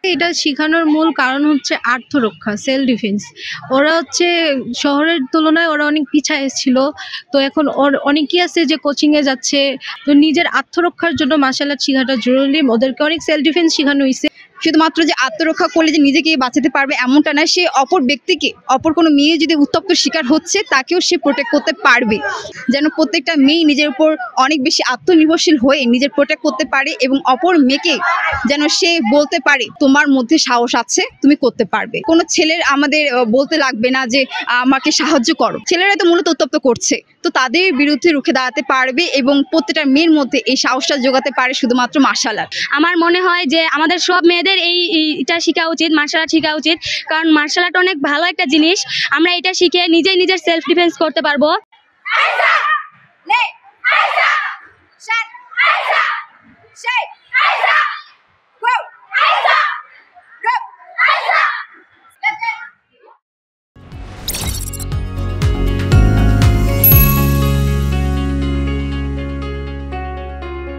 এটা শেখানোর মূল কারণ হচ্ছে আত্মরক্ষা, সেলফ ডিফেন্স। ওরা হচ্ছে শহরের তুলনায় ওরা অনেক পিছায় ছিল। তো এখন অনেকেই আছে যে কোচিং এ যাচ্ছে। তো নিজের আত্মরক্ষার জন্য মার্শাল আর্ট শেখাটা জরুরি। ওদেরকে অনেক সেলফ ডিফেন্স শেখানো হয়েছে। শুধুমাত্র যে আত্মরক্ষা করলে যে নিজেকে বাঁচাতে পারবে এমনটা না, সে অপর ব্যক্তিকে, অপর কোনো মেয়ে যদি উত্তপ্ত শিকার হচ্ছে তাকেও সে প্রোটেক্ট করতে পারবে। যেন প্রত্যেকটা মেয়ে নিজের উপর অনেক বেশি আত্মনির্ভরশীল হয়ে নিজের প্রোটেক্ট করতে পারে এবং অপর মেয়েকে যেন সে বলতে পারে তোমার মধ্যে সাহস আছে, তুমি করতে পারবে। কোনো ছেলের আমাদের বলতে লাগবে না যে আমাকে সাহায্য করো। ছেলেরা তো মূলত উত্তপ্ত করছে, তো তাদের বিরুদ্ধে রুখে দাঁড়াতে পারবে এবং প্রত্যেকটা মেয়ের মধ্যে এই সাহসটা যোগাতে পারে শুধুমাত্র মার্শাল আর্ট। আমার মনে হয় যে আমাদের সব মেয়েদের এইটা শেখা উচিত, মার্শাল আর্ট শেখা উচিত। কারণ মার্শাল আর্ট অনেক ভালো একটা জিনিস। আমরা এটা শিখে নিজের সেলফ ডিফেন্স করতে পারবো। Shake!